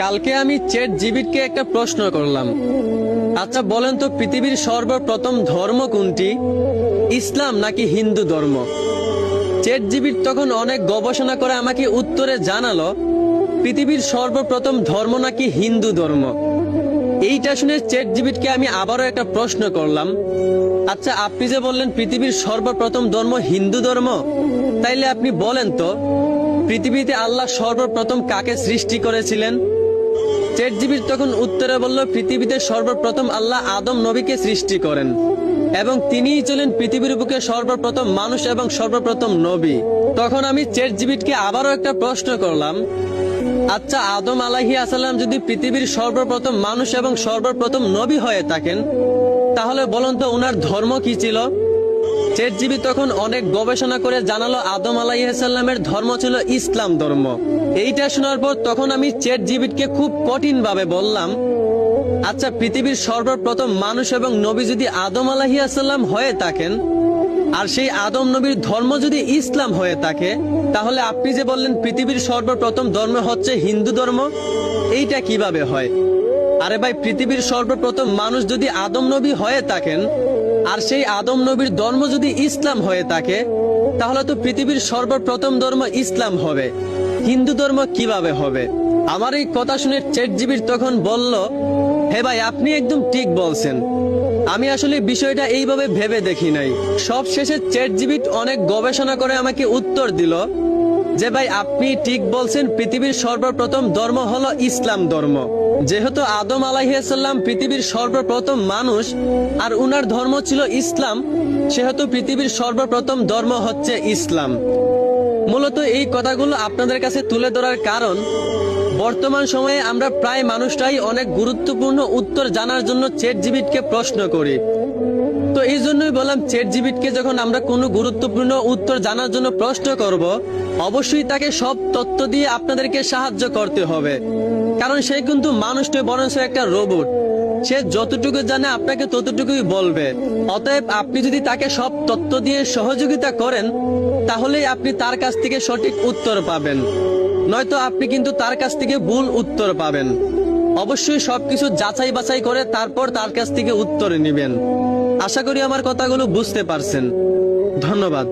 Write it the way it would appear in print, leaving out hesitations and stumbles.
কালকে আমি চ্যাট জিপিটিকে একটা প্রশ্ন করলাম, আচ্ছা বলেন তো পৃথিবীর সর্বপ্রথম ধর্ম কোনটি, ইসলাম নাকি হিন্দু ধর্ম? চ্যাট জিপিটি তখন অনেক গবেষণা করে আমাকে উত্তরে জানালো পৃথিবীর সর্বপ্রথম ধর্ম নাকি হিন্দু ধর্ম। এইটা শুনে চ্যাট জিপিটিকে আমি আবারও একটা প্রশ্ন করলাম, আচ্ছা আপনি যে বললেন পৃথিবীর সর্বপ্রথম ধর্ম হিন্দু ধর্ম, তাইলে আপনি বলেন তো পৃথিবীতে আল্লাহ সর্বপ্রথম কাকে সৃষ্টি করেছিলেন? চ্যাট জিপিটি তখন উত্তরে বলল, পৃথিবীতে সর্বপ্রথম আল্লাহ আদম নবীকে সৃষ্টি করেন এবং তিনিই ছিলেন পৃথিবীর বুকে সর্বপ্রথম মানুষ এবং সর্বপ্রথম নবী। তখন আমি চ্যাট জিপিটিকে আবারও একটা প্রশ্ন করলাম, আচ্ছা আদম আলাইহিস সালাম যদি পৃথিবীর সর্বপ্রথম মানুষ এবং সর্বপ্রথম নবী হয়ে থাকেন, তাহলে বলুন তো ওনার ধর্ম কি ছিল? চ্যাট জিপিটি তখন অনেক গবেষণা করে জানালো আদম আলাইহিস সালামের ধর্ম ছিল ইসলাম ধর্ম। এইটা শোনার পর তখন আমি চ্যাট জিপিটিকে খুব কঠিন ভাবে বললাম, আচ্ছা পৃথিবীর সর্বপ্রথম মানুষ এবং নবী যদি আদম আলাইহিস সালাম হয়ে থাকেন আর সেই আদম নবীর ধর্ম যদি ইসলাম হয়ে থাকে, তাহলে আপনি যে বললেন পৃথিবীর সর্বপ্রথম ধর্ম হচ্ছে হিন্দু ধর্ম, এইটা কিভাবে হয়? আরে ভাই, পৃথিবীর সর্বপ্রথম মানুষ যদি আদম নবী হয়ে থাকেন আর সেই আদম নবীর ধর্ম যদি ইসলাম হয়ে থাকে, তাহলে তো পৃথিবীর সর্বপ্রথম ধর্ম ইসলাম হবে, হিন্দু ধর্ম কিভাবে হবে? আমার এই কথা শুনে চ্যাট জিপিটি তখন বলল, হে ভাই আপনি একদম ঠিক বলছেন, আমি আসলে বিষয়টা এইভাবে ভেবে দেখি নাই। সব শেষে চ্যাট জিপিটি অনেক গবেষণা করে আমাকে উত্তর দিল যে ভাই আপনি ঠিক বলছেন, পৃথিবীর সর্বপ্রথম ধর্ম হলো ইসলাম ধর্ম। যেহেতু আদম আলাইহিস সালাম পৃথিবীর সর্বপ্রথম মানুষ আর উনার ধর্ম ছিল ইসলাম, সেহেতু পৃথিবীর সর্বপ্রথম ধর্ম হচ্ছে ইসলাম। মূলত এই কথাগুলো আপনাদের কাছে তুলে ধরার কারণ, বর্তমান সময়ে আমরা প্রায় মানুষটাই অনেক গুরুত্বপূর্ণ উত্তর জানার জন্য চ্যাট জিপিটিকে প্রশ্ন করি। তো এই জন্যই বললাম, চ্যাট জিপিটিকে যখন আমরা কোনো গুরুত্বপূর্ণ উত্তর জানার জন্য প্রশ্ন করব, অবশ্যই তাকে সব তথ্য দিয়ে আপনাদেরকে সাহায্য করতে হবে, কারণ সে কিন্তু মানুষ নয়, বরং সে একটা রোবট। সে যতটুকু জানে আপনাকে ততটুকুই বলবে। অতএব আপনি যদি তাকে সব তথ্য দিয়ে সহযোগিতা করেন, তাহলেই আপনি তার কাছ থেকে সঠিক উত্তর পাবেন, নয়তো আপনি কিন্তু তার কাছ থেকে ভুল উত্তর পাবেন। অবশ্যই সবকিছু যাচাই বাছাই করে তারপর তার কাছ থেকে উত্তর নেবেন। আশা করি আমার কথাগুলো বুঝতে পারছেন। ধন্যবাদ।